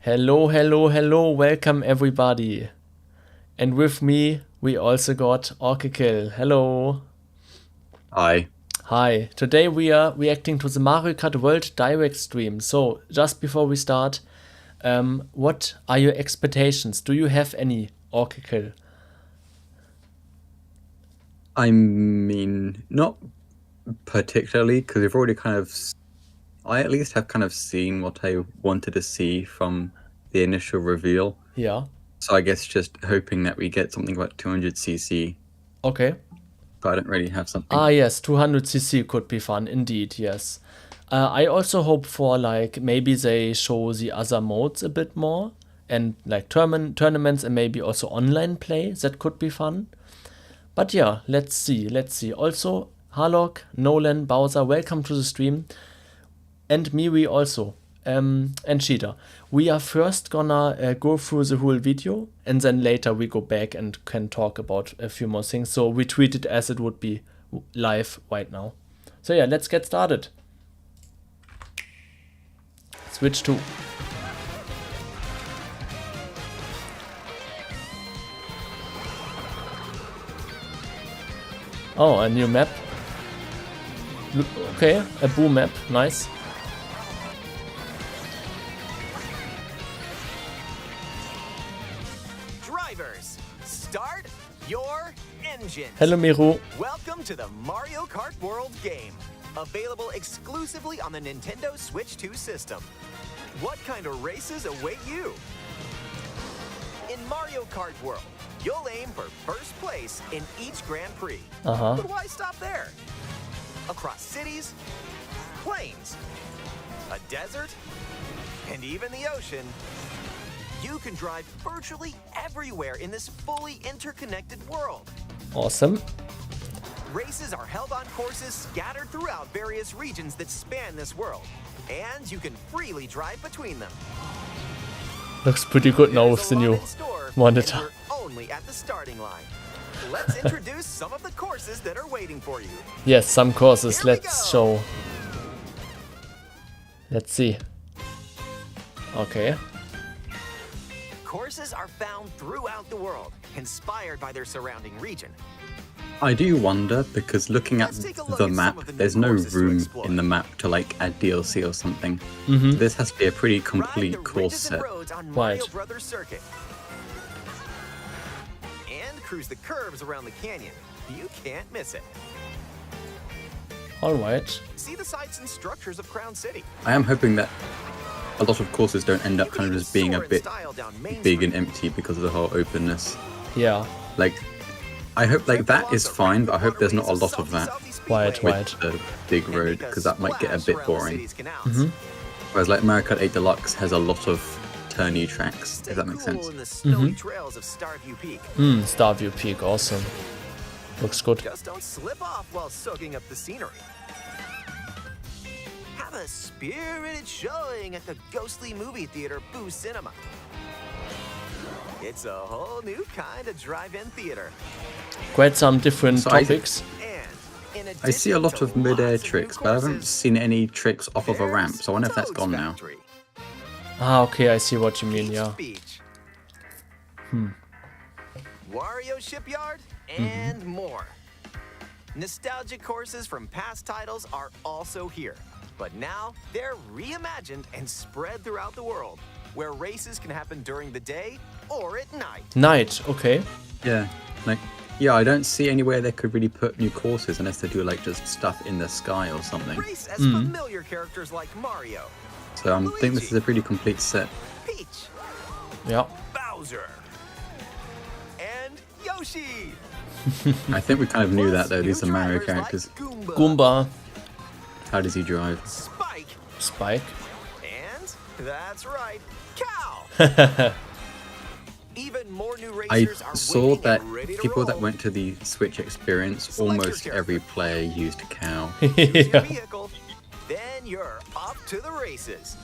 Hello, hello, hello, welcome everybody. And with me, we also got Orcacle. Hello. Hi. Hi. Today we are reacting to the Mario Kart World Direct stream. So, just before we start, what are your expectations? Do you have any, Orcacle? I mean, not particularly, because we've already I at least have kind of seen what I wanted to see from the initial reveal. Yeah. So I guess just hoping that we get something about 200cc, Okay. but I don't really have something. Ah, yes, 200cc could be fun, indeed, yes. I also hope for, like, maybe they show the other modes a bit more, and, like, tournaments and maybe also online play, that could be fun. But yeah, let's see. Also, Harlock, Nolan, Bowser, welcome to the stream. And Miri also, and Cheetah. We are first gonna go through the whole video, and then later we go back and can talk about a few more things. So we treat it as it would be live right now. So yeah, let's get started. Switch 2. Oh, a new map. Okay, a Boo map, nice. Drivers, start your engines. Hello, Miru. Welcome to the Mario Kart World game, available exclusively on the Nintendo Switch 2 system. What kind of races await you? In Mario Kart World, you'll aim for first place in each Grand Prix. But why stop there? Across cities, plains, a desert, and even the ocean, you can drive virtually everywhere in this fully interconnected world. Awesome. Races are held on courses scattered throughout various regions that span this world, and you can freely drive between them. Looks pretty good now with the new monitor. And we're only at the starting line. Let's introduce some of the courses that are waiting for you. Yes, some courses. Here we Let's go. show. Let's see. Okay. Courses are found throughout the world, inspired by their surrounding region. I do wonder, because looking at Let's take a look the at map, some of the new there's no courses to room explore. in the map to like add DLC or something. So this has to be a pretty Ride complete the course ridges set. and roads on Mario Right. Brothers Circuit. And cruise the curves around the canyon. You can't miss it. Alright. See the sights and structures of Crown City. I am hoping that a lot of courses don't end up You can kind of even just being a soar in bit style down Main big Street. and empty because of the whole openness. Yeah. Like, I hope like Trip that along is the fine, but I hope there's not a waterways lot of Salty that Salty Speedway. Right. with the big And road, because that might get a splash bit around the boring. city's canals. Whereas like Mario Kart 8 Deluxe has a lot of turny tracks, Stay if that makes cool sense. in the snowy trails of Starview Peak. Starview Peak, awesome. Looks good. Just don't slip off while soaking up the scenery. Have a spirited showing at the ghostly movie theater Boo Cinema. It's a whole new kind of drive-in theater. Quite some different So I- topics. And in I see a addition lot to of mid-air lots of new tricks, but I haven't courses, seen any tricks off of a ramp, there's so I wonder if that's Toad's gone now. Factory, Ah, okay, I see what you mean, Peach yeah. Beach, Wario Shipyard, and more. Nostalgic courses from past titles are also here, but now they're reimagined and spread throughout the world, where races can happen during the day or at night. Night, okay. Yeah, like, yeah, I don't see anywhere they could really put new courses unless they do like just stuff in the sky or something. Race as familiar characters like Mario, So I think this is a pretty complete set. Peach, Yeah. Bowser, and Yoshi. I think we kind of knew that Plus, though, these are new Mario drivers characters. like Goomba, Goomba, How does he drive? Spike, Spike. and that's right, Cow. Even more new I racers are saw waiting that and ready to people that roll. went to the Switch experience, Select your almost every player used a cow. Choose your Yeah. vehicle, then you're off to the races.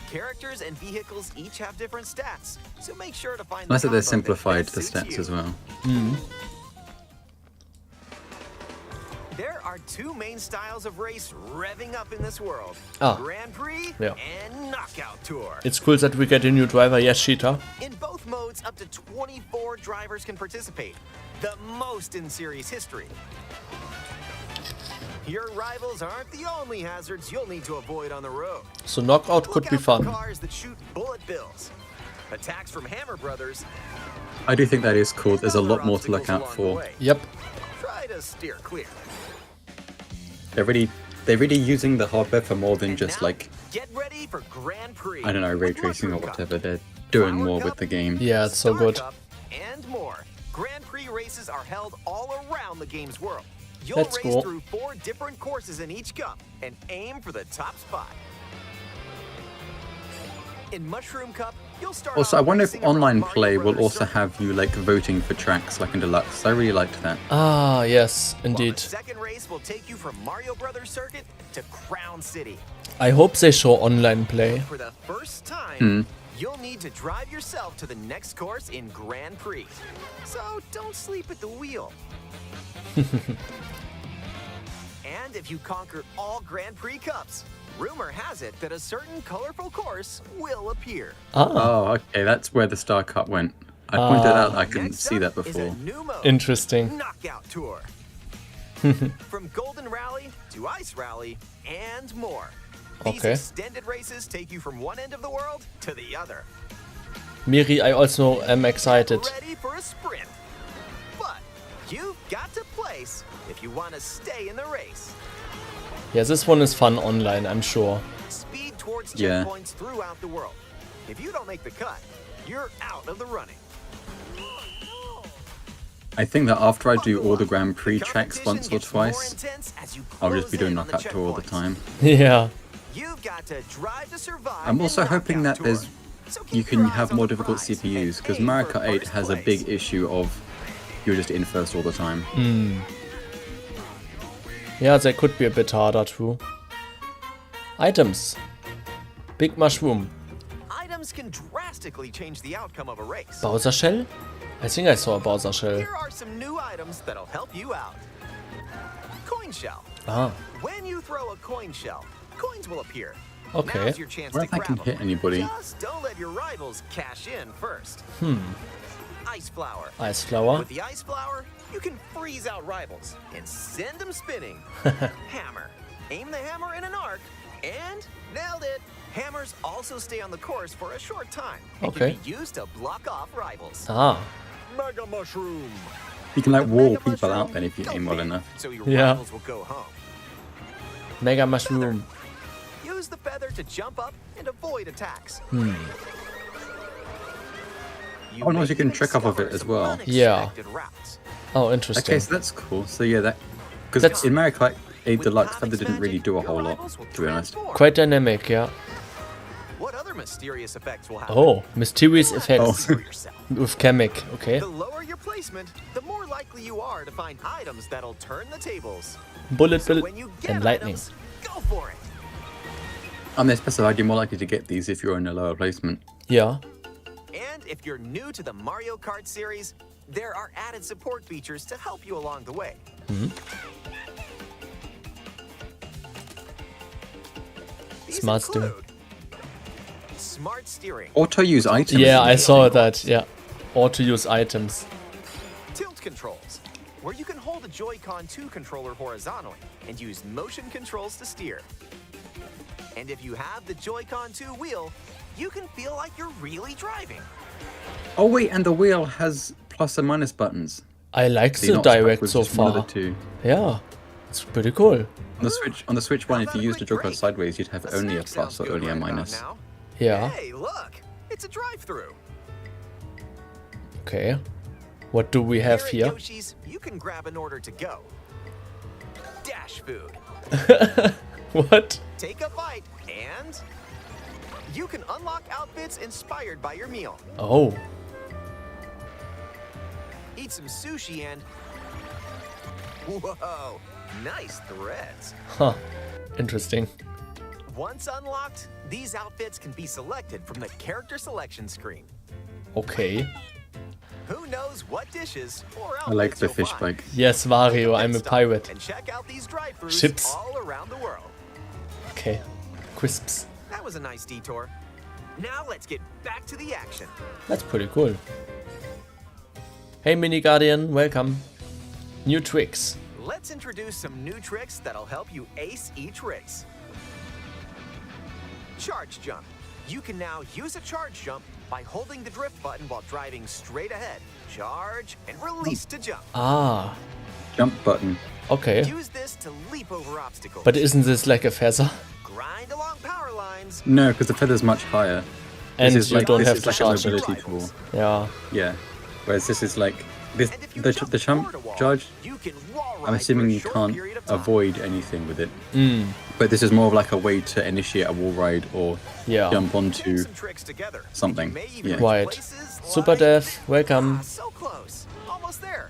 Characters and vehicles each have different stats, so make sure to find Nice the that they combo simplified best the suits stats you. as well. There are two main styles of race revving up in this world. Ah. Grand Prix Yeah. and Knockout Tour. It's cool that we get a new driver. Yes, Cheetah. In both modes, up to 24 drivers can participate, the most in series history. Your rivals aren't the only hazards you'll need to avoid on the road. So knockout could Look be out for fun. cars that shoot bullet bills. Attacks from Hammer Brothers. I do think that is cool. There's a and lot other more to look out obstacles along the for. way. Yep. Try to steer clear. They're really using the hardware for more than And just now, like, get ready for Grand Prix. I don't know, ray with tracing or Mushroom Cup, whatever. They're doing Flower more Cup, with the game. Yeah, it's so Star good. Cup, and more. Grand Prix races are held all around the game's world. You'll That's race cool. through 4 different courses in each cup and aim for the top spot. In Mushroom Cup, you'll start Also, I off wonder if racing around online Mario play will Brothers also circuit. have you like voting for tracks like in Deluxe. I really liked that. Ah, yes, While indeed. the second race will take you from Mario Brothers Circuit to Crown City. I hope they show online play. For the first time, Hmm. you'll need to drive yourself to the next course in Grand Prix. So don't sleep at the wheel. And if you conquer all Grand Prix Cups, rumor has it that a certain colorful course will appear. Ah, Oh, okay, that's where the Star Cup went. I pointed out I couldn't Next see up that is before. a new mode, interesting. Knockout Tour. From Golden Rally to Ice Rally and more. These Okay. extended races take you from one end of the world to the other. Miri, I also am excited. Ready for a sprint. But you've got to place if you want to stay in the race. Yeah, this one is fun online, I'm sure. Speed towards Yeah. checkpoints throughout the world. If you don't make the cut, you're out of the running. I think that after I do Buckle all the up. Grand Prix The tracks competition once or gets more twice, intense as you I'll just close be doing in on the Knockout Tour all the checkpoints. time. Yeah. You've got to drive to survive. I'm in also hoping Knockout that there's Tour. So you keep can your have eyes on more the difficult prize CPUs and because aim Mario for Kart 8 first has a place. big issue of you're just in first all the time. Yeah, they could be a bit harder too. Items. Big mushroom. Items can drastically change the outcome of a race. Bowser Shell? I think I saw a Bowser Shell. Here are some new items that'll help you out. Coin shell. Ah, When you throw a coin shell, coins will appear. Okay. Now's your chance What to if I grab can 'em. hit anybody? Just don't let your rivals cash in first. Ice flower. Ice Flower. With the ice flower, you can freeze out rivals and send them spinning. Hammer. Aim the hammer in an arc and nailed it. Hammers also stay on the course for a short time and Okay. can be used to block off rivals. Ah, Mega mushroom. You can like The wall Mega people out Mushroom, then if you go aim well big, enough. So your Yeah. rivals will go home. Mega Mushroom. Use the feather to jump up and avoid attacks. Oh, no, may you can even trick off of it discover as some well. Yeah. unexpected routes. Oh, interesting. Okay, so that's cool. So yeah, that That's- because in Mario Kart 8 With Deluxe, path Feather didn't really expansion, do a your whole lot, rivals will to be honest. transform. Quite dynamic, yeah. What other mysterious effects will happen? Oh, mysterious You'll have to effects see for yourself. with Kamek. Okay. The lower your placement, the more likely you are to find items that'll turn the tables. Bullet So Bill when you get and lightning. items, go for it. And they specified you're more likely to get these if you're in a lower placement. Yeah. And if you're new to the Mario Kart series, there are added support features to help you along the way. These Smart steering. include smart steering, Auto use items. Yeah, I saw that. Yeah. Or to use items. tilt controls, where you can hold a Joy-Con 2 controller horizontally and use motion controls to steer. And if you have the Joy-Con 2 wheel, you can feel like you're really driving. Oh wait, and the wheel has plus and minus buttons. I like So you're the not stuck direct with so just one of far. the two. Yeah. It's pretty cool. On the Switch one, if you How use about the a quick joypad break? sideways, you'd have A only a snack plus sounds or good only a right about minus. now. Yeah. Hey, look, it's a drive-through. Okay. What do we have Here here? at Yoshi's, you can grab an order to go. Dash food. What? Take a bite and you can unlock outfits inspired by your meal. Oh. Eat some sushi and whoa, nice threads. Huh. Interesting. Once unlocked, these outfits can be selected from the character selection screen. Okay. who knows what dishes or I like outfits the you'll fish find. bike. Yes, Mario, I'm a Next stop, pirate. And check out these dry fruits Chips. all around the world. Okay. Crisps. That was a nice detour. Now let's get back to the action. That's pretty cool. Hey, Mini Guardian, welcome. New tricks. Let's introduce some new tricks that'll help you ace each race. Charge jump. You can now use a charge jump by holding the drift button while driving straight ahead. Charge and release to jump. Ah, Jump button. okay. Use this to leap over obstacles. But isn't this like a feather? Grind along power lines. No, because the feather's much higher. And This is you like- don't this have is to like a charge it. mobility tool. Yeah. Yeah. Whereas this is like this And if you the jump jump toward a wall, charge. you can wall I'm ride assuming for a you short can't period of time. avoid anything with it. Mm, But this is more of like a way to initiate a wall ride or yeah. jump Get onto. some tricks together. something. You may even Yeah. reach Right. places Super like- Dev, welcome. Ah, so close. Almost there.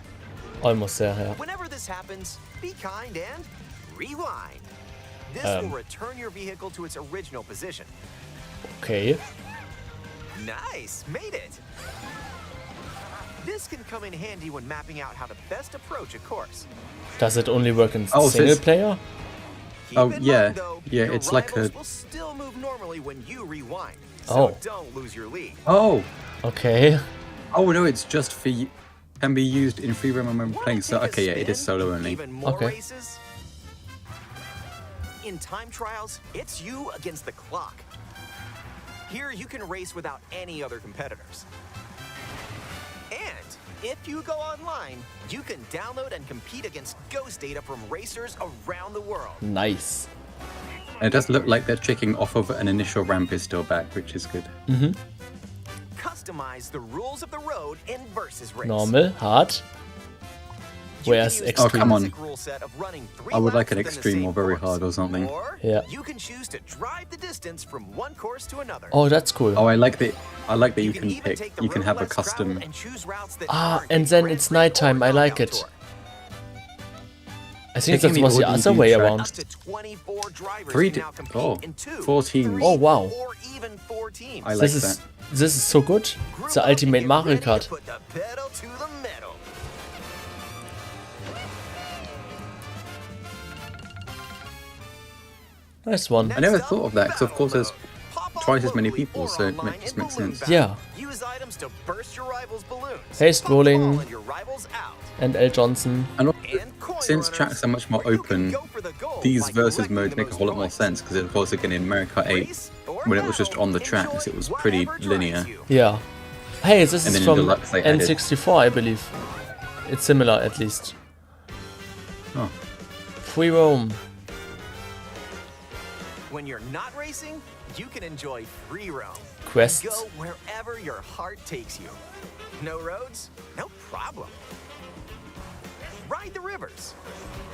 Almost there, yeah. Whenever this happens, be kind and rewind. This will return your vehicle to its original position. Okay. Nice, made it. This can come in handy when mapping out how to best approach a course. Does it only work in Oh, so single it's- player? Keep Oh, in yeah. mind, though, Yeah, your it's like rivals a- will still move normally when you rewind. So Oh. don't lose your lead. Oh, Okay. oh no! It's just for can be used in free roam when Wanna playing. So take a okay, yeah, it is spin? solo only. Even more Okay. races? In time trials, it's you against the clock. Here you can race without any other competitors. And if you go online, you can download and compete against ghost data from racers around the world. Nice. And it does look like they're checking off of an initial ramp is still back, which is good. Customize the rules of the road in versus race. Normal, hard. You Where's can use extreme? the Oh, come on. basic rule set of running 3 I would like laps an within the extreme same or very course. hard or something. Or Yeah. you can choose to drive the distance from one course to another. Oh, that's cool. Oh, I like that. I like that you can even pick. take the You can road have a less traveled custom. and choose routes that Ah, aren't and a then Grand it's Prix or nighttime. I like knockout it. tour. I think Taking that the was the audience other way track. around. Up to 24 drivers Three can di- now compete oh, in 2, 14. 3, Oh, wow. or even 4 teams. I like This that. is this is so good. Group It's the up and ultimate get Mario ready to Kart. put the pedal to the metal. Nice one. I never Next up, thought of that, 'cause of course there's battle mode. Pop on twice as many locally people, or so it online just in makes balloon sense. battle. Yeah. Use items to burst your rivals' balloons. Hey, Pop Strolling. ball and your rivals out. And L. Johnson. And also, And coin since runners, tracks are much more where you can open, go for the gold these by versus collecting modes the make a most whole lot more points. sense because of course again in Mario Kart 8, Race or when it was just battle, on the tracks, enjoy it was pretty whatever drives linear. you. Yeah. Hey, this And is then in from Deluxe they added- N64, I believe. It's similar, at least. Oh. Free roam. When you're not racing, you can enjoy free roam. Quests. Go wherever your heart takes you. No roads? No problem. Ride the rivers.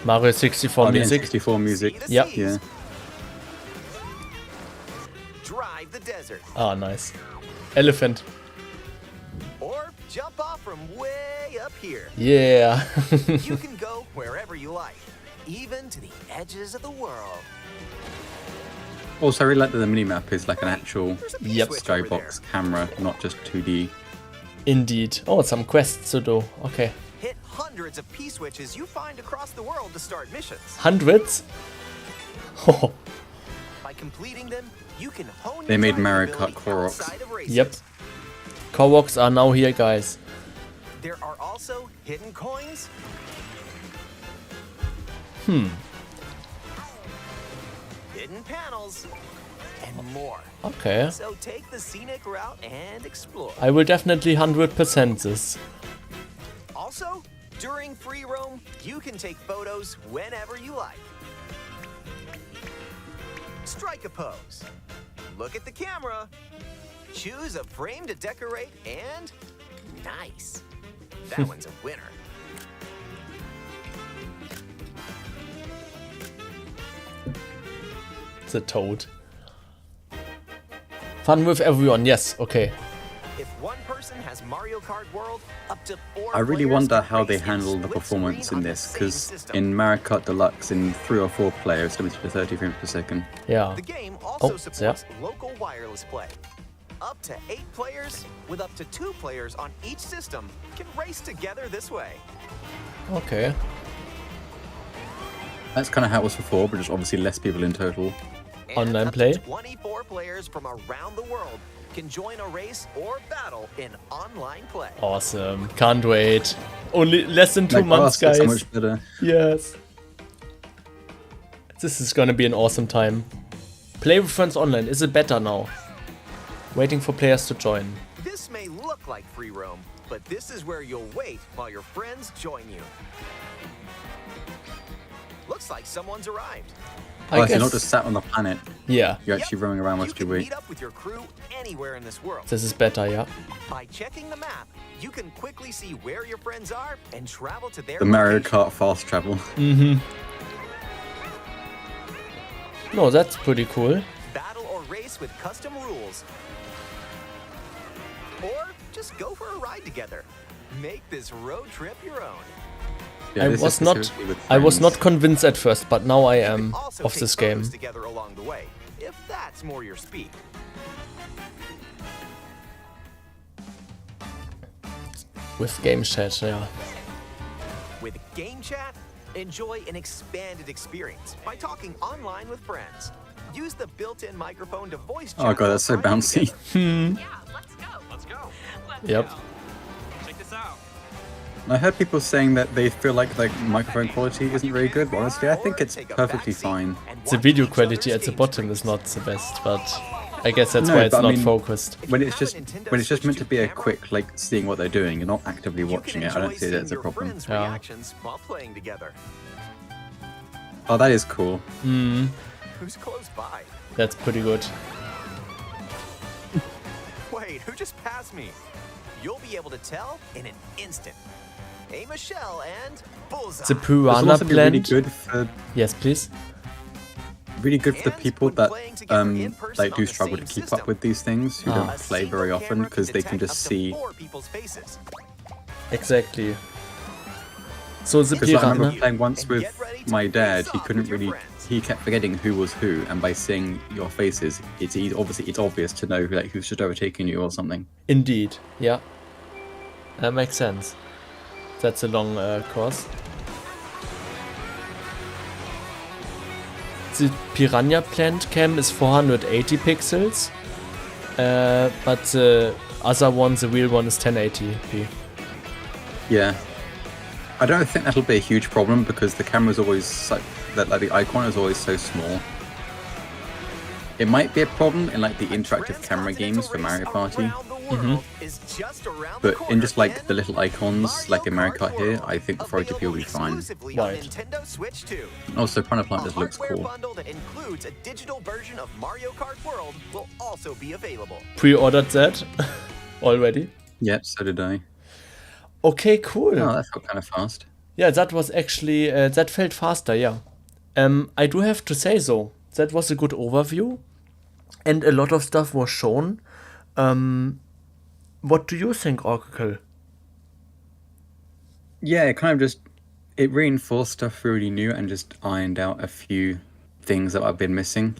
Mario 64 Oh, the music. N64 music. See the Yep. seas. Yeah. Drive the desert. Ah, nice. Elephant. Or jump off from way up here. Yeah. You can go wherever you like, even to the edges of the world. Also, I really like that the minimap is like an actual There's a Yep. P-switch over there. skybox camera, not just 2D. Indeed. Oh, some quests to do. Okay. Hit hundreds of P-switches you find across the world to start missions. Hundreds? Oh, By completing them, you can hone They your made driving Mario ability Kart Koroks. outside of races. yep. Koroks are now here, guys. There are also hidden coins, hidden panels, and more. Okay. So take the scenic route and explore. I will definitely 100% this. Also, during free roam, you can take photos whenever you like. Strike a pose. Look at the camera. Choose a frame to decorate and nice. That one's a winner. The toad. Fun with everyone, yes, okay. If one person has Mario Kart World, up to 4 I really players wonder can how they race in handle the split performance screen in on the this, same because system. in Mario Kart Deluxe, in 3 or 4 players, limited to 30 frames per second. Yeah. The game also Oh, supports local wireless play. Up to 8 players, with up to 2 players on each system, can race together this way. Okay. That's kind of how it was before, but there's obviously less people in total. And Online up play? to 24 players from around the world can join a race or battle in online play. Awesome. Can't wait. Only less than 2 Like, months, it's so guys. much better. Yes. This is gonna be an awesome time. Play with friends online. Is it better now? Waiting for players to join. This may look like free roam, but this is where you'll wait while your friends join you. Looks like someone's arrived. I Oh, so guess. you're not just sat on the planet. Yeah, You're actually roaming around You whilst you can wait. meet up with your crew anywhere in this world. this is better, yeah. By checking the map, you can quickly see where your friends are and travel to their The Mario location. Kart fast travel. No, that's pretty cool. Battle or race with custom rules. Or just go for a ride together. Make this road trip your own. Yeah, I this is was not specifically with I was friends. not convinced at first, but now I You can am also of take this game. photos together along the way, if that's more your speed. With game chat, yeah. With Game Chat, enjoy an expanded experience by talking online with friends. Use the built-in microphone to voice chat. Oh god, that's so while riding bouncy. together. Yeah, let's go. Let's go. Yep. Check this out. I heard people saying that they feel like microphone quality isn't very good, but honestly, I think Or it's take a perfectly backseat fine. and The watch video each quality other's at the game bottom is streams. not the best, but I guess that's No, why it's but I not mean- focused. If When you it's have just a Nintendo when it's just meant Switch to be a 2 camera, quick, like seeing what they're doing, you're not actively you watching can it. I don't enjoy see that as a seeing your problem. friends' Yeah. reactions while playing together. Oh, that is cool. Who's close by? That's pretty good. Wait, who just passed me? You'll be able to tell in an instant. Aim a shell and bullseye. The This will piranha also be really plant. good for Yes, please. the And people when that playing together in person like on do the struggle same to keep system, up with these things, who Ah. don't a play single very often camera because can they can detect just up to see. 4 people's faces. Exactly. So the Because I remember piranha. playing once And with get ready to my dad. face He off couldn't with your really. friends. He kept forgetting who was who, and by seeing your faces, obviously it's obvious to know like who's just overtaking you or something. Indeed, yeah. That makes sense. That's a long course. The piranha plant cam is 480 pixels, but the other one, the real one, is 1080p. Yeah. I don't think that'll be a huge problem because the camera's always like the icon is always so small. It might be a problem in like the interactive camera games for Mario Party, but in just like the little icons like in Mario Kart here, I think the 480p will be fine. Right. Nintendo Switch 2. Also, Piranha Plant A just looks hardware cool. bundle that includes a digital version of Mario Kart World will also be available. Pre-ordered that already. Yep, so did I. Okay, cool. Oh, that felt kind of fast. Yeah, that was actually that felt faster. Yeah, I do have to say so. That was a good overview, and a lot of stuff was shown. What do you think, Orcacle? Yeah, it reinforced stuff we already knew and just ironed out a few things that I've been missing.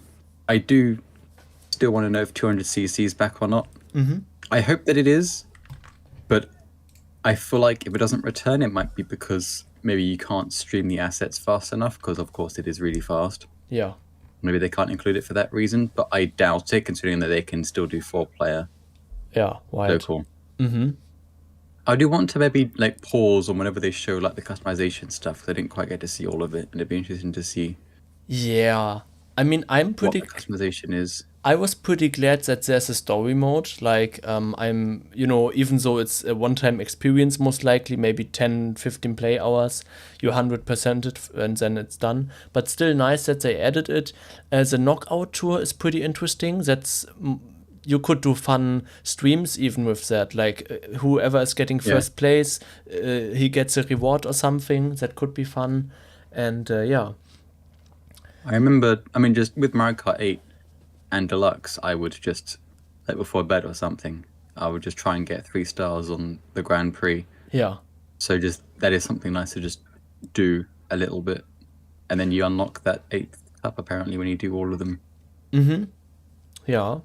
I do still want to know if 200cc is back or not. Mm-hmm. I hope that it is, but I feel like if it doesn't return, it might be because maybe you can't stream the assets fast enough, because of course it is really fast. Yeah, Maybe they can't include it for that reason, but I doubt it, considering that they can still do 4-player yeah, right. local. I do want to maybe like pause on whenever they show like the customization stuff, 'cause I didn't quite get to see all of it, and it'd be interesting to see Yeah, I mean, I'm what pretty. the customization is. I was pretty glad that there's a story mode. Like, I'm, even though it's a one-time experience, most likely, maybe 10, 15 play hours, you 100% it and then it's done. But still nice that they added it. The knockout tour is pretty interesting. You could do fun streams even with that. Like, whoever is getting first place, he gets a reward or something. That could be fun. And yeah. I remember, just with Mario Kart 8 and Deluxe, I would just, like before bed or something, I would just try and get 3 stars on the Grand Prix. Yeah. So just, that is something nice to just do a little bit. And then you unlock that 8th cup apparently when you do all of them. Yeah.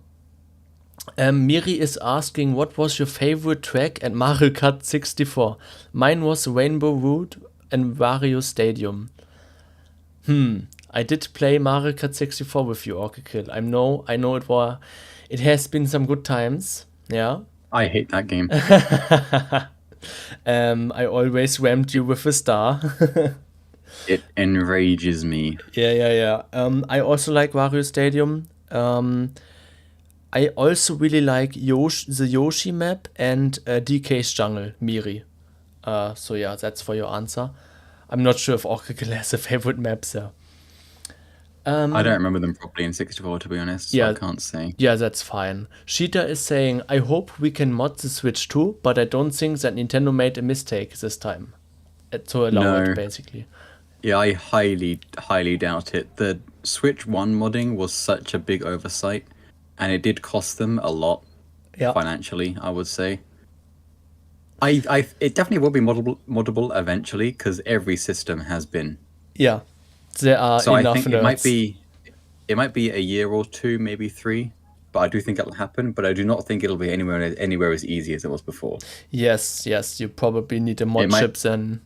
Miri is asking, what was your favorite track at Mario Kart 64? Mine was Rainbow Road and Wario Stadium. I did play Mario Kart 64 with you, Orcacle. I know it has been some good times. Yeah. I hate that game. I always rammed you with a star. It enrages me. Yeah. I also like Wario Stadium. I also really like the Yoshi map and DK's Jungle, Miri. So yeah, that's for your answer. I'm not sure if Oracle has a favorite map there. I don't remember them properly in 64, to be honest, so Yeah. I can't say. Yeah, that's fine. Sheeta is saying, I hope we can mod the Switch too, but I don't think that Nintendo made a mistake this time. To allow No. it, basically. Yeah, I highly doubt it. The Switch 1 modding was such a big oversight, and it did cost them a lot Yeah. financially, I would say. It definitely will be moddable eventually, because every system has been. Yeah. There are So I enough think nerds. it might be a year or two, maybe 3, but I do think it'll happen. But I do not think it'll be anywhere as easy as it was before. Yes, you probably need a mod It might- chip then.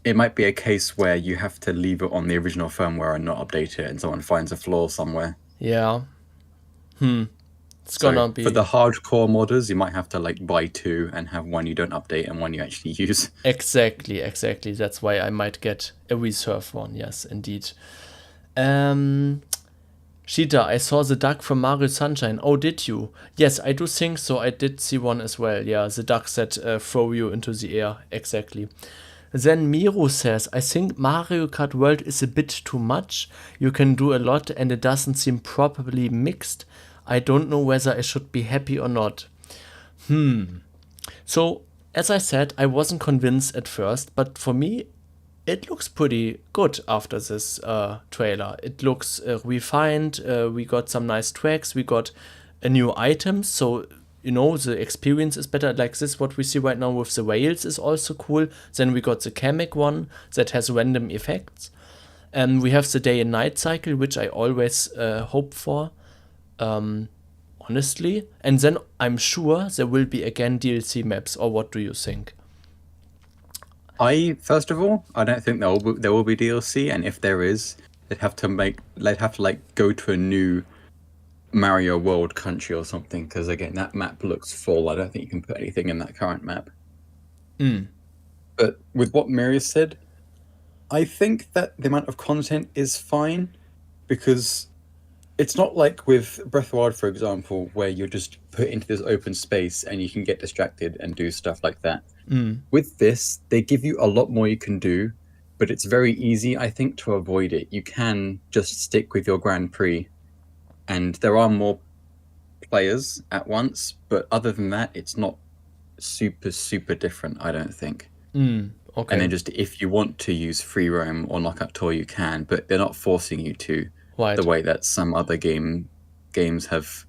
It might be a case where you have to leave it on the original firmware and not update it, and someone finds a flaw somewhere. Yeah. It's So gonna be for the hardcore modders, you might have to like buy 2 and have one you don't update and one you actually use. exactly. That's why I might get a reserve one. Yes, indeed. Sheeta, I saw the duck from Mario Sunshine. Oh, did you? Yes, I do think so. I did see one as well. Yeah, the ducks that throw you into the air. Exactly. Then Miro says, I think Mario Kart World is a bit too much. You can do a lot and it doesn't seem properly mixed. I don't know whether I should be happy or not. So, as I said, I wasn't convinced at first, but for me, it looks pretty good after this trailer. It looks refined. We got some nice tracks. We got a new items. So, the experience is better. Like this, what we see right now with the whales is also cool. Then we got the Kamek one that has random effects. And we have the day and night cycle, which I always hope for. Honestly. And then I'm sure there will be again DLC maps. Or what do you think? First of all, I don't think there will be DLC, and if there is, they'd have to go to a new Mario World country or something, because again, that map looks full. I don't think you can put anything in that current map. But with what Miri said, I think that the amount of content is fine, because it's not like with Breath of the Wild, for example, where you're just put into this open space and you can get distracted and do stuff like that. With this, they give you a lot more you can do, but it's very easy, I think, to avoid it. You can just stick with your Grand Prix, and there are more players at once, but other than that, it's not super different, I don't think. Okay. And then just if you want to use free roam or knockout tour, you can, but they're not forcing you to. Right. The way that some other games have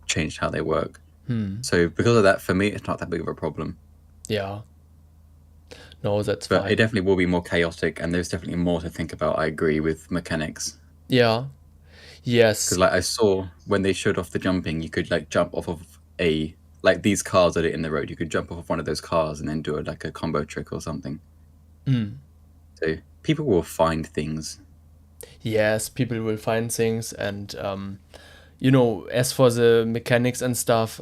changed how they work. So because of that, for me, it's not that big of a problem. Yeah. No, that's But fine. it definitely will be more chaotic, and there's definitely more to think about. I agree with mechanics. Yeah. Yes. Because like I saw when they showed off the jumping, you could like jump off of these cars that are in the road. You could jump off of one of those cars and then do a combo trick or something. So people will find things. Yes, people will find things, and as for the mechanics and stuff,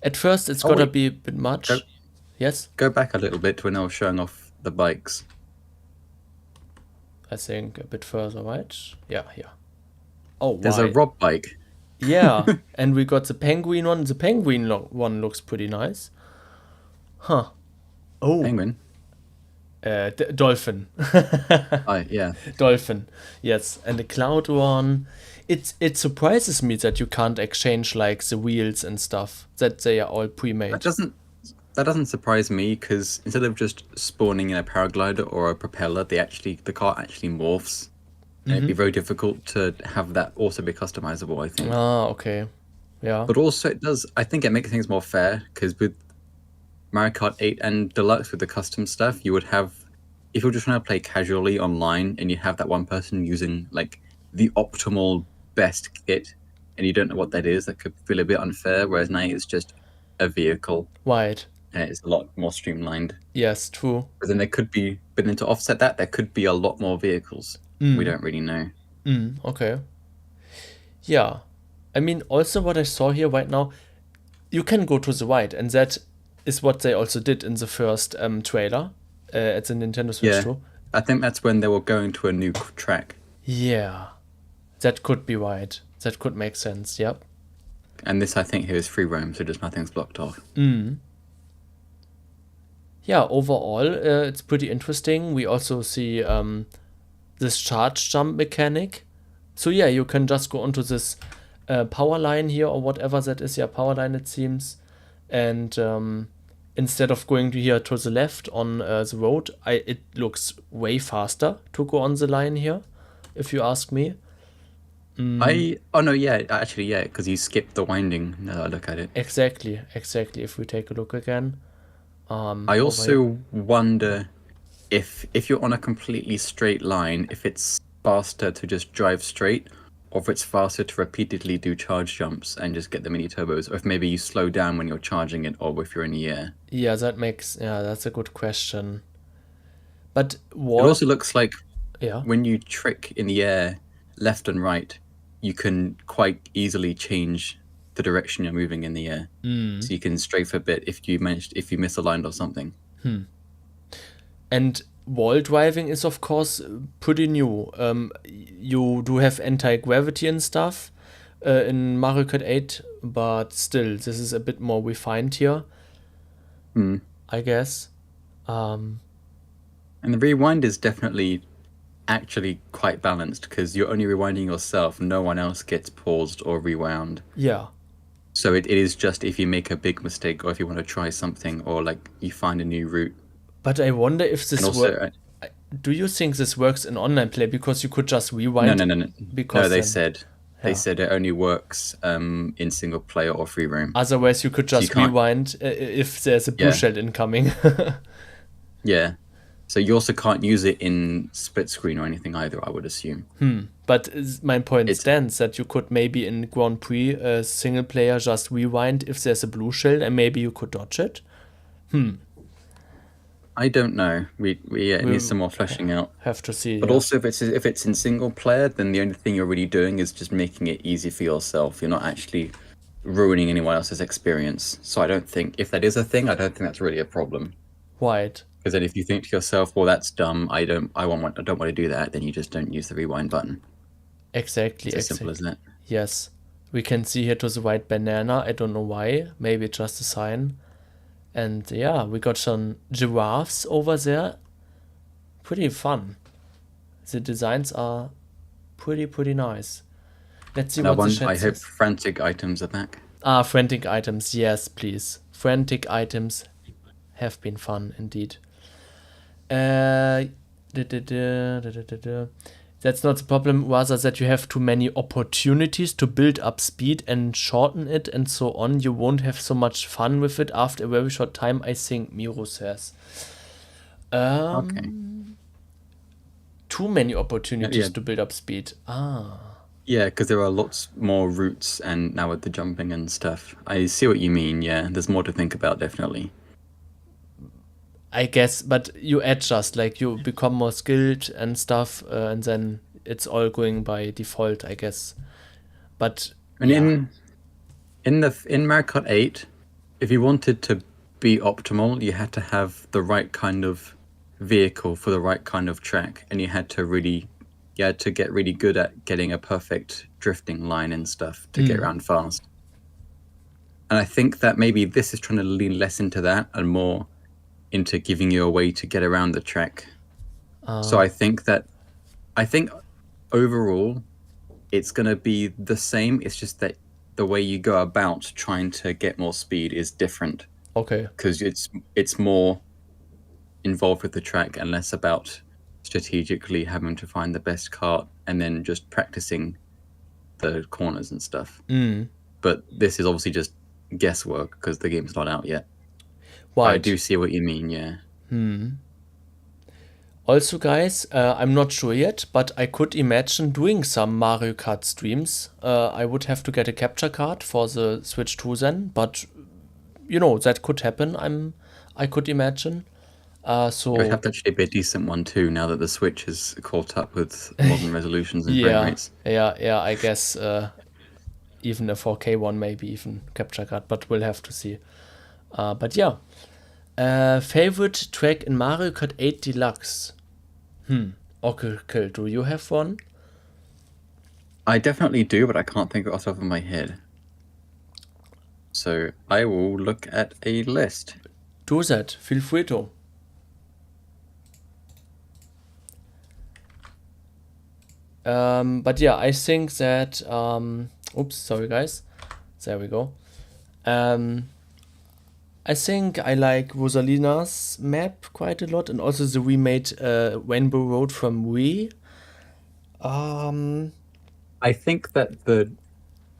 at first it's gotta wait. be a bit much. Yes, Go back a little bit to when I was showing off the bikes. I think a bit further, right? Yeah, here. Oh, There's why? a Rob bike. Yeah, and we got the penguin one. The penguin one looks pretty nice. Huh. Oh, Penguin. dolphin. Yeah. Dolphin, yes, and the cloud one. It surprises me that you can't exchange like the wheels and stuff. That they are all pre-made. That doesn't surprise me, because instead of just spawning in a paraglider or a propeller, the car actually morphs. And it'd be very difficult to have that also be customizable, I think. Ah, okay, yeah. But also I think it makes things more fair, because with Mario Kart 8 and Deluxe with the custom stuff, you would have, if you're just trying to play casually online and you have that one person using like the optimal best kit, and you don't know what that is, that could feel a bit unfair. Whereas now it's just a vehicle, Right. and it's a lot more streamlined. Yes, true. But then but then to offset that, there could be a lot more vehicles. We don't really know. Okay. Yeah. I mean, also what I saw here right now, you can go to the right, and that is what they also did in the first trailer at the Nintendo Switch Yeah, 2. I think that's when they were going to a new track. Yeah. That could be right. That could make sense, yep. And this, I think, here is free roam, so just nothing's blocked off. Yeah, overall, it's pretty interesting. We also see this charge jump mechanic. So yeah, you can just go onto this power line here, or whatever that is. Yeah, power line, it seems. And instead of going here to the left on the road, it looks way faster to go on the line here, if you ask me. Oh no, yeah, actually, yeah, because you skipped the winding. Now that I look at it, Exactly. If we take a look again. I over here. also wonder if you're on a completely straight line, if it's faster to just drive straight, or if it's faster to repeatedly do charge jumps and just get the mini turbos, or if maybe you slow down when you're charging it, or if you're in the air. Yeah, that's a good question. But It what? also looks like Yeah. when you trick in the air, left and right, you can quite easily change the direction you're moving in the air. So you can strafe a bit if you misaligned or something. And wall driving is, of course, pretty new. You do have anti-gravity and stuff in Mario Kart 8, but still, this is a bit more refined here, I guess. And the rewind is definitely actually quite balanced because you're only rewinding yourself. No one else gets paused or rewound. Yeah. So it is just if you make a big mistake or if you want to try something or like you find a new route. But I wonder if this And also, works. Do you think this works in online play? Because you could just rewind. no. Because No, they then- said it only works in single player or free roam. Otherwise, you could just can't- rewind if there's a blue Yeah. shell incoming. Yeah. So you also can't use it in split screen or anything either, I would assume. But my point It's- stands that you could maybe in Grand Prix single player just rewind if there's a blue shell, and maybe you could dodge it. I don't know. It needs some more fleshing out. Have to see. But yeah. also, if it's in single player, then the only thing you're really doing is just making it easy for yourself. You're not actually ruining anyone else's experience. So I don't think if that is a thing, I don't think that's really a problem. Right. Because then if you think to yourself, well, that's dumb. I don't want to do that. Then you just don't use the rewind button. Exactly. It's as simple as that. Yes. We can see here to the right banana. I don't know why. Maybe it's just a sign. And yeah, we got some giraffes over there. Pretty fun. The designs are pretty nice. Let's see And what the I chat hope says. frantic items are back. Frantic items. Yes, please. Frantic items have been fun indeed. That's not the problem, rather that you have too many opportunities to build up speed and shorten it and so on. You won't have so much fun with it after a very short time, I think, Miro says. Okay. Too many opportunities Yeah. to build up speed. Yeah, because there are lots more routes, and now with the jumping and stuff, I see what you mean. Yeah, there's more to think about, definitely. I guess, but you adjust, like you become more skilled and stuff, and then it's all going by default, I guess. But And yeah. in Mario Kart 8, if you wanted to be optimal, you had to have the right kind of vehicle for the right kind of track, and you had to get really good at getting a perfect drifting line and stuff to get around fast. And I think that maybe this is trying to lean less into that and more into giving you a way to get around the track. So I think overall it's going to be the same. It's just that the way you go about trying to get more speed is different Okay. because it's more involved with the track and less about strategically having to find the best cart and then just practicing the corners and stuff. But this is obviously just guesswork because the game's not out yet. But I Right. do see what you mean, yeah. Also, guys, I'm not sure yet, but I could imagine doing some Mario Kart streams. I would have to get a capture card for the Switch 2 then, but that could happen. I could imagine. It would have So to actually be a decent one too, now that the Switch has caught up with modern resolutions and frame yeah, rates. yeah. I guess even a 4K one, maybe even capture card, but we'll have to see. But yeah, favorite track in Mario Kart 8 Deluxe. Oracle, do you have one? I definitely do, but I can't think off the top of my head. So I will look at a list. Do that. Feel free to. But yeah, I think that. Oops, sorry guys. There we go. I think I like Rosalina's map quite a lot, and also the remade Rainbow Road from Wii. I think that the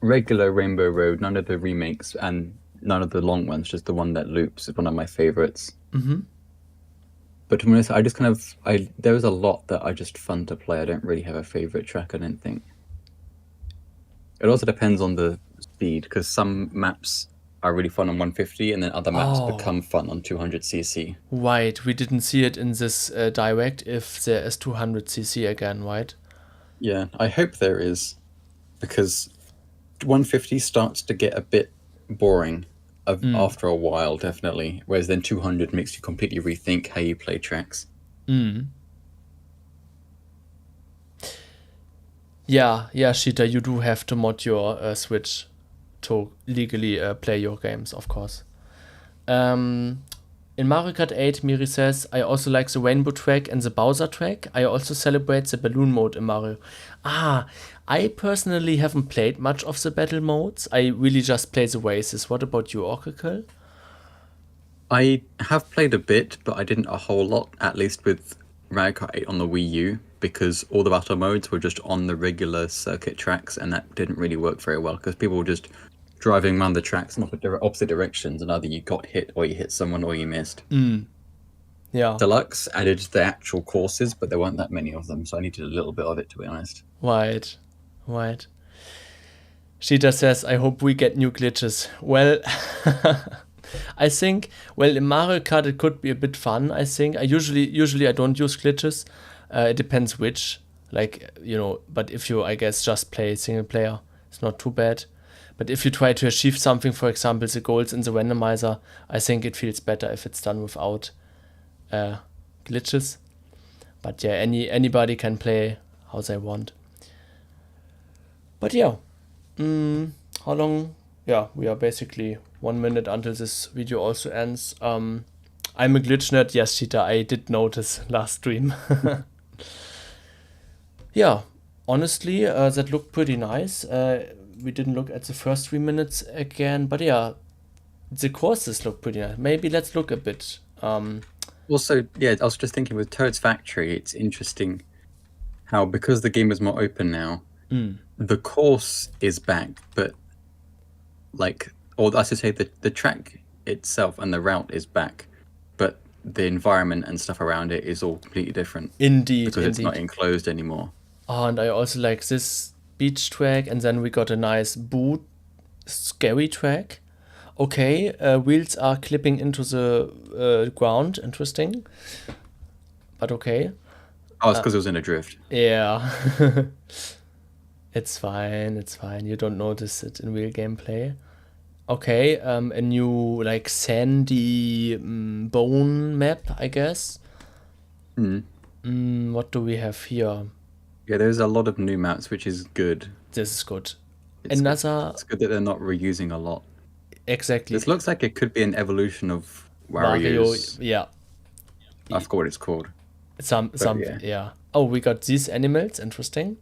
regular Rainbow Road, none of the remakes and none of the long ones, just the one that loops, is one of my favorites. Mm-hmm. But to be honest, I just there was a lot that are just fun to play. I don't really have a favorite track, I don't think. It also depends on the speed, because some maps are really fun on 150, and then other maps become fun on 200cc. Right, we didn't see it in this direct if there is 200cc again, right? Yeah, I hope there is, because 150 starts to get a bit boring after a while, definitely. Whereas then 200 makes you completely rethink how you play tracks. Yeah, Shita, you do have to mod your Switch to legally play your games, of course. In Mario Kart 8, Miri says, I also like the Rainbow track and the Bowser track. I also celebrate the balloon mode in Mario. I personally haven't played much of the battle modes. I really just play the races. What about you, Orcacle? I have played a bit, but I didn't a whole lot, at least with Mario Kart 8 on the Wii U, because all the battle modes were just on the regular circuit tracks, and that didn't really work very well, because people were just driving around the tracks in opposite directions, and either you got hit, or you hit someone, or you missed. Yeah. Deluxe added the actual courses, but there weren't that many of them, so I needed a little bit of it, to be honest. Right. Shita says, I hope we get new glitches. Well, I think, in Mario Kart it could be a bit fun, I think. I usually I don't use glitches. It depends which, but if you, I guess, just play single player, it's not too bad. But if you try to achieve something, for example, the goals in the randomizer, I think it feels better if it's done without glitches. But yeah, anybody can play how they want. But yeah, how long? Yeah, we are basically 1 minute until this video also ends. I'm a glitch nerd. Yes, Cheetah, I did notice last stream. Yeah, honestly, that looked pretty nice. We didn't look at the first 3 minutes again, but yeah, the courses look pretty nice. Maybe let's look a bit. Also, yeah, I was just thinking with Toad's Factory, it's interesting how, because the game is more open now, the course is back, but or I should say the track itself and the route is back, but the environment and stuff around it is all completely different. Indeed, because it's not enclosed anymore. Oh, and I also like this beach track, and then we got a nice boot scary track. Okay, wheels are clipping into the ground. Interesting, but okay. Oh, it's because it was in a drift. Yeah. It's fine. You don't notice it in real gameplay. Okay, a new sandy bone map, I guess. What do we have here? Yeah, there's a lot of new maps, which is good. This is good. It's good that they're not reusing a lot. Exactly. This looks like it could be an evolution of Wario's. Yeah. I forgot what it's called. Yeah. Oh, we got these animals. Interesting.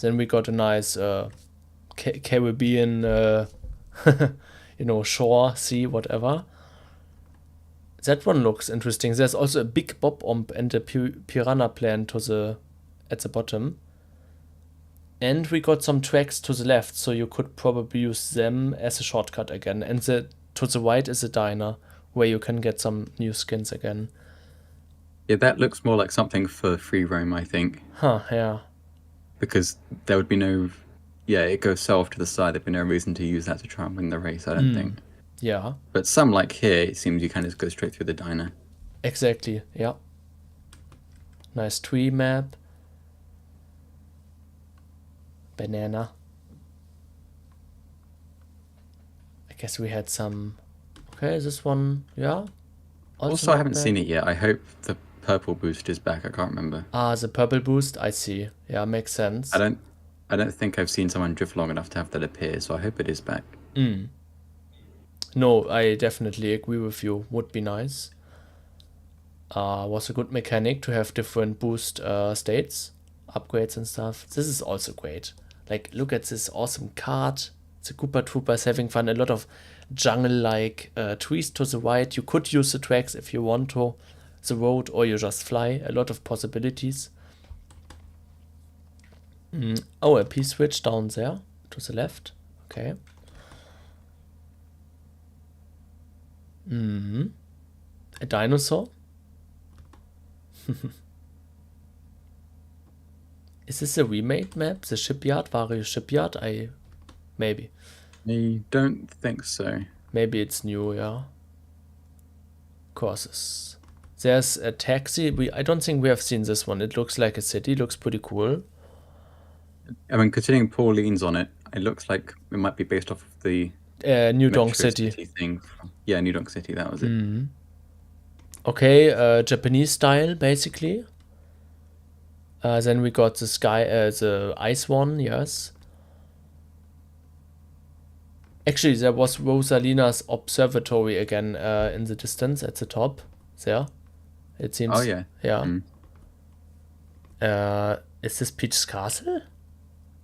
Then we got a nice Caribbean, shore, sea, whatever. That one looks interesting. There's also a big bob omb and a piranha plant at the bottom. And we got some tracks to the left, so you could probably use them as a shortcut again. And to the right is a diner, where you can get some new skins again. Yeah, that looks more like something for free roam, I think, Huh, yeah. because there would be no. Yeah, it goes so off to the side. There'd be no reason to use that to try and win the race. I don't think. Yeah, But some like here, it seems you kind of just go straight through the diner. exactly. Yeah. Nice tree map. Banana. I guess we had some. Okay, this one, yeah. Also, I not haven't bad. seen it yet. I hope the purple boost is back. I can't remember. Ah, the purple boost. I see. Yeah, makes sense. I don't think I've seen someone drift long enough to have that appear. So I hope it is back. No, I definitely agree with you. Would be nice. Was a good mechanic to have different boost states, upgrades and stuff. This is also great. Like, look at this awesome card. The Koopa Troopers having fun. A lot of jungle-like trees to the right. You could use the tracks if you want to, the road, or you just fly. A lot of possibilities. Oh, a P-switch down there to the left. Okay. A dinosaur. Is this a remake map? The shipyard, Wario shipyard? Maybe. I don't think so. Maybe it's new, yeah. Courses. There's a taxi. I don't think we have seen this one. It looks like a city. Looks pretty cool. I mean, considering Pauline's on it, it looks like it might be based off of the New Donk Metro City. thing. Yeah, New Donk City. That was it. Okay, Japanese style basically. Then we got the ice one. Yes. Actually, there was Rosalina's observatory again in the distance at the top. There, it seems. Oh yeah. Yeah. Is this Peach's castle?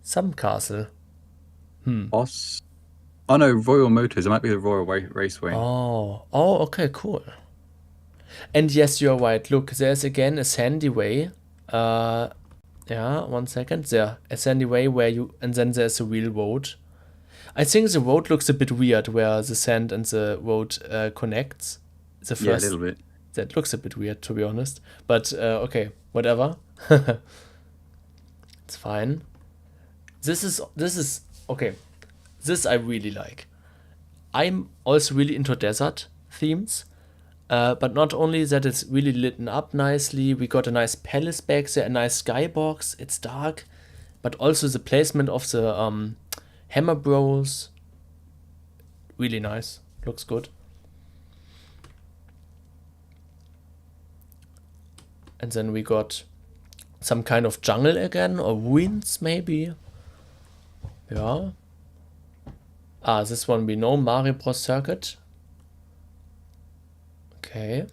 Some castle. Boss. Oh no, Royal Motors. It might be the Royal Raceway. Oh, okay, cool. And yes, you're right. Look, there's again a sandy way. Yeah, 1 second. There, a sandy way and then there's a real road. I think the road looks a bit weird where the sand and the road connects. The first, Yeah, a little bit. That looks a bit weird, to be honest. But okay, whatever. It's fine. This is okay. This I really like. I'm also really into desert themes. But not only that, it's really lit up nicely. We got a nice palace back there, a nice skybox. It's dark, but also the placement of the hammer bros. Really nice. Looks good. And then we got some kind of jungle again, or ruins maybe. Yeah. This one we know, Mario Bros. Circuit. Okay.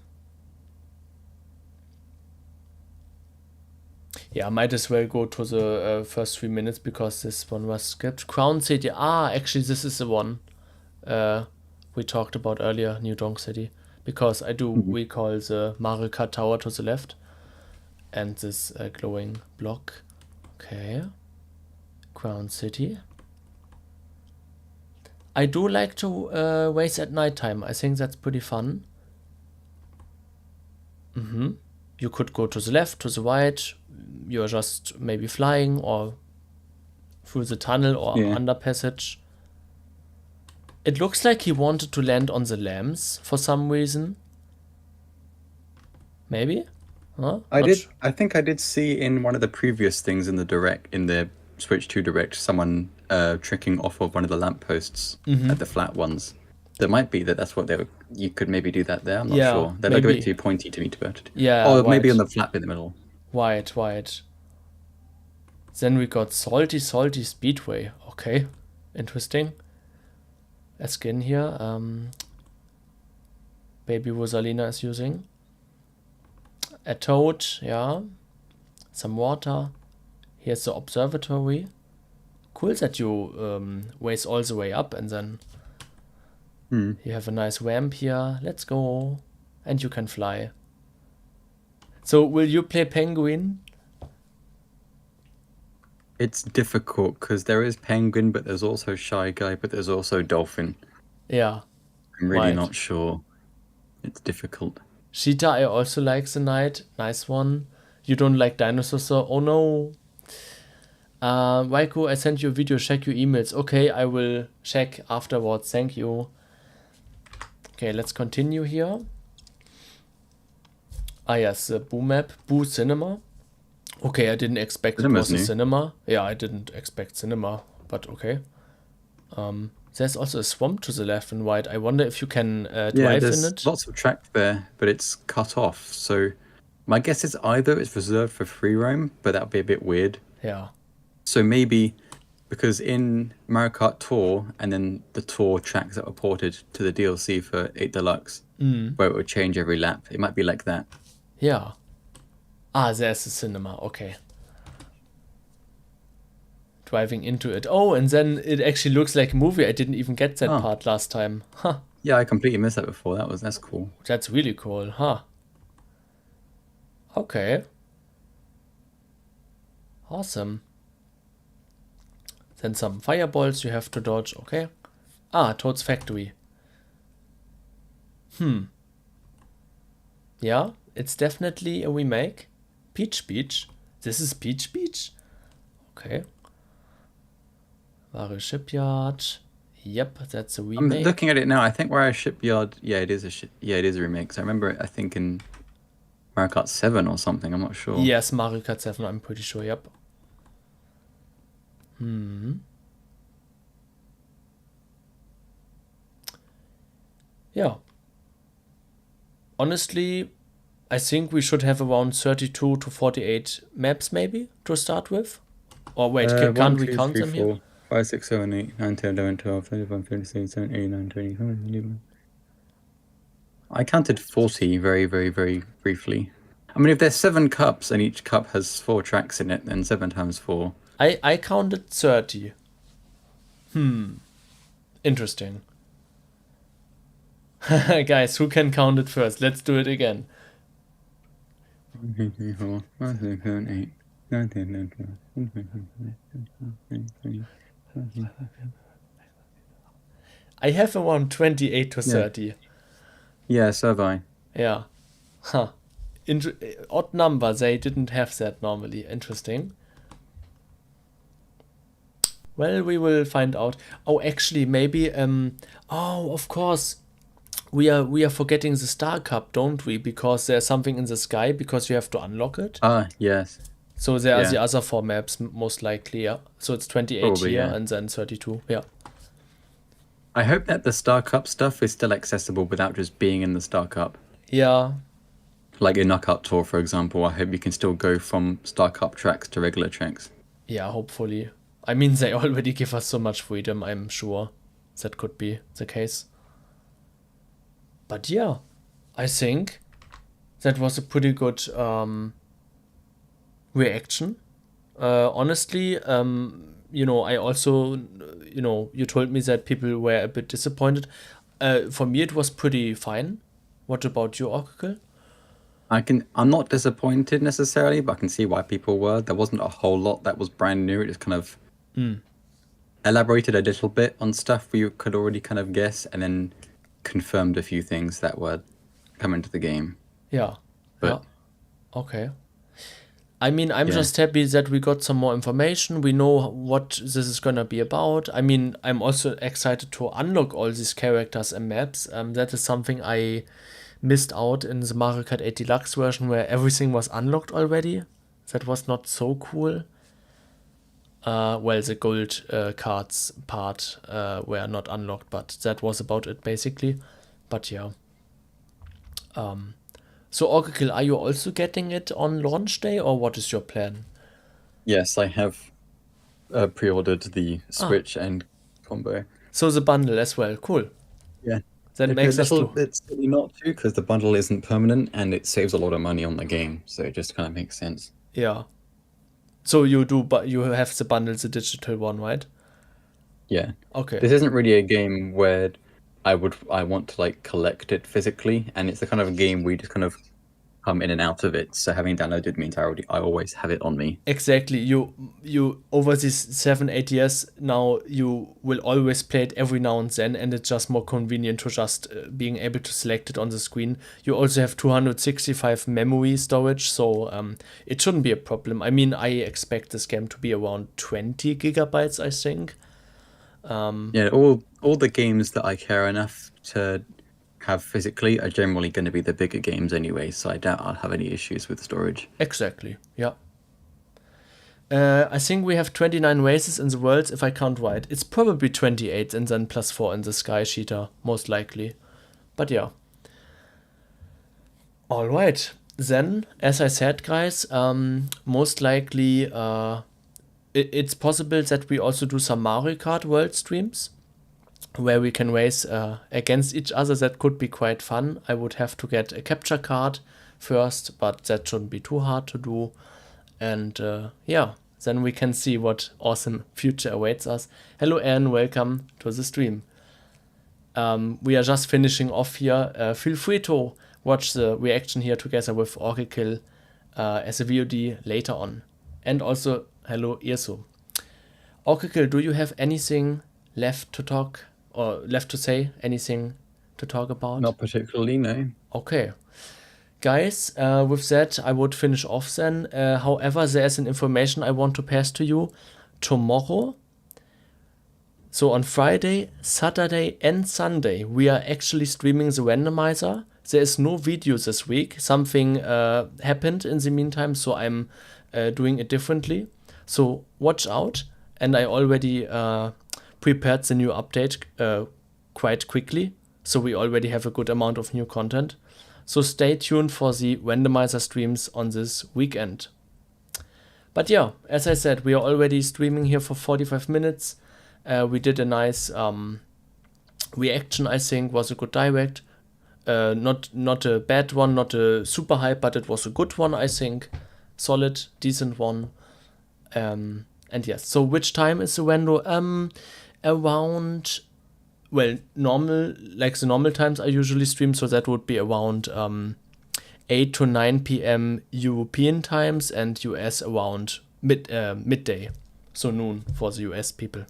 Yeah, might as well go to the first 3 minutes because this one was skipped. Crown City. Actually, this is the one we talked about earlier, New Donk City. Because I do recall the Mario Kart Tower to the left. And this glowing block. Okay. Crown City. I do like to race at nighttime. I think that's pretty fun. You could go to the left, to the right. You're just maybe flying or through the tunnel or under passage. It looks like he wanted to land on the lamps for some reason. Maybe? Huh? I think I did see in one of the previous things in the Switch 2 Direct, someone tricking off of one of the lampposts at the flat ones. There might be that's what you could maybe do that there. I'm not sure. They're like a bit too pointy to me to be able to do. Yeah. Or maybe on the flat bit in the middle. White. Then we got Salty Speedway. Okay. Interesting. A skin here. Baby Rosalina is using. A toad, yeah. Some water. Here's the observatory. Cool that you race all the way up and then you have a nice ramp here. Let's go. And you can fly. So will you play Penguin? It's difficult because there is Penguin, but there's also Shy Guy, but there's also Dolphin. Yeah. I'm really not sure. It's difficult. Cheetah, I also like the knight. Nice one. You don't like dinosaurs, so oh no. Waiko, I sent you a video. Check your emails. Okay, I will check afterwards. Thank you. Okay, let's continue here. Ah, yes, the Boo map. Boo Cinema. Okay, I didn't expect it Cinema's was a new. cinema. Yeah, I didn't expect cinema, but okay. There's also a swamp to the left and right. I wonder if you can Yeah, drive in there's it. lots of track there, but it's cut off. So my guess is either it's reserved for free roam, but that would be a bit weird. Yeah. So maybe because in Mario Kart Tour and then the Tour tracks that were ported to the DLC for 8 Deluxe, where it would change every lap, it might be like that. Yeah. Ah, there's the cinema. Okay. Driving into it. Oh, and then it actually looks like a movie. I didn't even get that Oh. part last time. Huh. Yeah, I completely missed that before. That's cool. That's really cool, huh? Okay. Awesome. Then some fireballs you have to dodge. Okay. Ah, Toad's Factory. Yeah, it's definitely a remake. Peach Beach. This is Peach Beach? Okay. Wario Shipyard. Yep, that's a I'm remake. looking at it now. I think Mario Shipyard. Yeah, it is a remake. So I remember it, I think in Mario Kart 7 or something. I'm not sure. Yes, Mario Kart 7, I'm pretty sure, yep. Yeah. Honestly, I think we should have around 32 to 48 maps maybe to start with. Or wait, can't we count them here? 5, 6, 7, 8, 9, 10, 11, 12, 13, 14, 15, 16, 17, 18, 19, 20, 21. I counted 40 very, very, very briefly. I mean, if there's 7 cups and each cup has 4 tracks in it, then 7 times 4. I counted 30. Interesting. Guys, who can count it first? Let's do it again. 1, 2, 3, 4, 5, 6, 7, 8, 9, 10, 11, 12, 13, I have around 28 to 30. Yeah, so have I. Yeah. Huh. Odd number. They didn't have that normally. Interesting. Well, we will find out. Oh, actually, maybe. Oh, of course. We are forgetting the Star Cup, don't we? Because there's something in the sky. Because you have to unlock it. Ah, yes. So there are Yeah. the other 4 maps, most likely. Yeah. So it's 28 Probably, here yeah. and then 32. Yeah. I hope that the Star Cup stuff is still accessible without just being in the Star Cup. Yeah. Like in Knockout Tour, for example, I hope you can still go from Star Cup tracks to regular tracks. Yeah. Hopefully. I mean, they already give us so much freedom. I'm sure that could be the case. But yeah, I think that was a pretty good reaction. Honestly, I also, you told me that people were a bit disappointed. For me, it was pretty fine. What about you, Orcacle? I'm not disappointed necessarily, but I can see why people were. There wasn't a whole lot that was brand new. It just kind of elaborated a little bit on stuff we could already kind of guess, and then confirmed a few things that were coming to the game. Yeah. But- yeah. Okay. I mean, I'm Yeah. just happy that we got some more information. We know what this is gonna be about. I mean, I'm also excited to unlock all these characters and maps. That is something I missed out in the Mario Kart 8 Deluxe version where everything was unlocked already. That was not so cool. Well, the gold cards part were not unlocked, but that was about it basically. But yeah. So Oracle, are you also getting it on launch day, or what is your plan? Yes, I have pre-ordered the Switch and combo. So the bundle as well. Cool. Yeah. That It's makes a us little do. bit silly not to, because the bundle isn't permanent and it saves a lot of money on the game, so it just kind of makes sense. Yeah. So you do, but you have the bundle, the digital one, right? Yeah. Okay. This isn't really a game where I want to like collect it physically, and it's the kind of game where you just kind of come in and out of it. So having downloaded means I always have it on me. Exactly. You over these 7-8 years now, you will always play it every now and then, and it's just more convenient to just being able to select it on the screen. You also have 265 memory storage, so it shouldn't be a problem. I mean, I expect this game to be around 20 gigabytes, I think. Yeah, all the games that I care enough to have physically are generally going to be the bigger games anyway, so I doubt I'll have any issues with storage. Exactly, yeah. I think we have 29 races in the world, if I count right. It's probably 28 and then plus 4 in the Sky Cheater, most likely. But yeah. Alright, then, as I said, guys, most likely it's possible that we also do some Mario Kart World streams, where we can race against each other. That could be quite fun. I would have to get a capture card first, but that shouldn't be too hard to do. And yeah, then we can see what awesome future awaits us. Hello, Anne, welcome to the stream. We are just finishing off here. Feel free to watch the reaction here together with Orcacle as a VOD later on. And also, hello, Irsu. Orcacle, do you have anything left to talk or left to say? Anything to talk about? Not particularly, no. Okay. Guys, with that, I would finish off then. However, there's an information I want to pass to you. Tomorrow, so on Friday, Saturday, and Sunday, we are actually streaming the randomizer. There is no video this week. Something happened in the meantime, so I'm doing it differently. So watch out. And I already prepared the new update quite quickly. So we already have a good amount of new content. So stay tuned for the randomizer streams on this weekend. But yeah, as I said, we are already streaming here for 45 minutes. We did a nice reaction, I think, was a good direct. Not a bad one, not a super hype, but it was a good one, I think. Solid, decent one. And yes, so which time is the rando? Around, well, normal, like the normal times I usually stream, so that would be around 8 to 9 p.m. European times, and US around midday, so noon for the US people.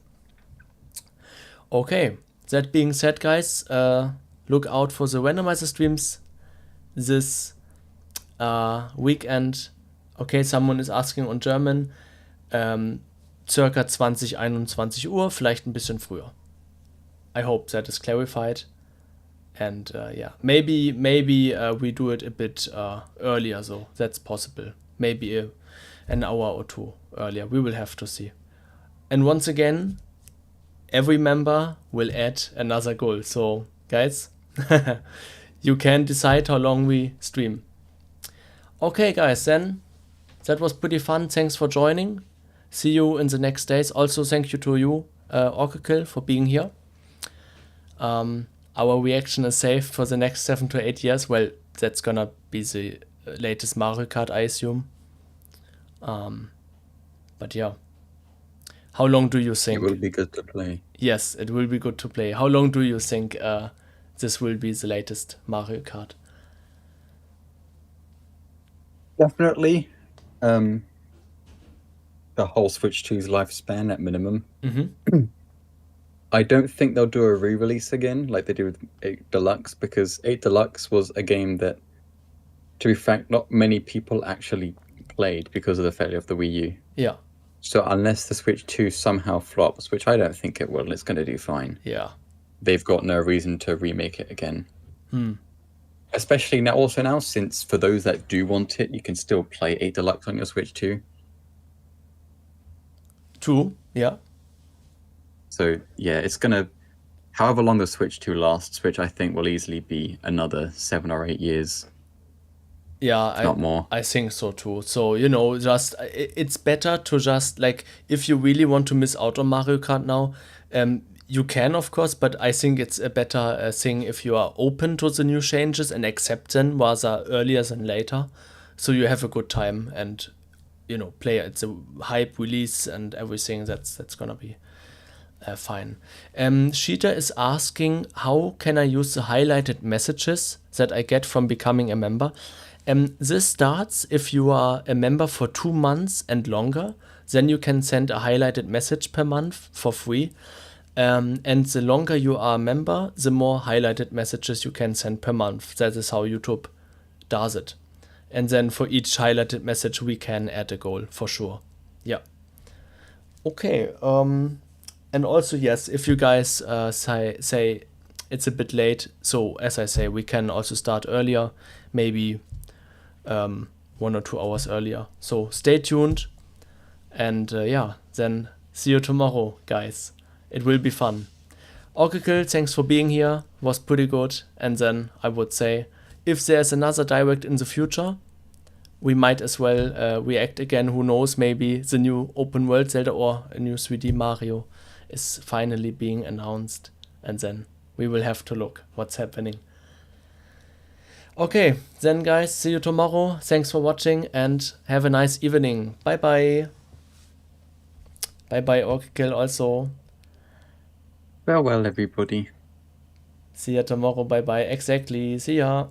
Okay, that being said, guys, look out for the randomizer streams this weekend. Okay, someone is asking on German. Circa 20-21 Uhr, vielleicht ein bisschen früher. I hope that is clarified. And yeah, maybe we do it a bit earlier, so that's possible. Maybe an hour or two earlier. We will have to see. And once again, every member will add another goal. So, guys, you can decide how long we stream. Okay, guys, then that was pretty fun. Thanks for joining. See you in the next days. Also, thank you to you, Orcacle, for being here. Our reaction is saved for the next 7 to 8 years. Well, that's gonna be the latest Mario Kart, I assume. But yeah. How long do you think? It will be good to play. Yes, it will be good to play. How long do you think this will be the latest Mario Kart? Definitely. The whole Switch 2's lifespan at minimum. Mm-hmm. I don't think they'll do a re-release again like they did with 8 Deluxe, because 8 Deluxe was a game that, to be frank, not many people actually played because of the failure of the Wii U. Yeah. So unless the Switch 2 somehow flops, which I don't think it will, it's going to do fine. Yeah. They've got no reason to remake it again. Especially now, since for those that do want it, you can still play 8 Deluxe on your Switch 2. True, yeah. So yeah, it's gonna, however long the Switch 2 lasts, which I think will easily be another 7 or 8 years. Yeah, Not more. I think so too. So, just it's better to just, like, if you really want to miss out on Mario Kart now, you can, of course, but I think it's a better thing if you are open to the new changes and accept them rather earlier than later. So you have a good time and, play at the hype release and everything. That's gonna be fine. Sheeta is asking, how can I use the highlighted messages that I get from becoming a member? This starts if you are a member for 2 months and longer. Then you can send a highlighted message per month for free. And the longer you are a member, the more highlighted messages you can send per month. That is how YouTube does it. And then for each highlighted message, we can add a goal for sure. Yeah. Okay. And also, yes, if you guys say it's a bit late, so as I say, we can also start earlier, maybe 1 or 2 hours earlier. So stay tuned. And yeah, then see you tomorrow, guys. It will be fun. Orcacle, thanks for being here. Was pretty good. And then I would say, if there's another direct in the future, we might as well react again. Who knows, maybe the new open world Zelda or a new 3D Mario is finally being announced. And then we will have to look what's happening. Okay, then guys, see you tomorrow. Thanks for watching and have a nice evening. Bye bye. Bye bye, Orcacle also. Farewell, everybody. See ya tomorrow. Bye bye. Exactly. See ya.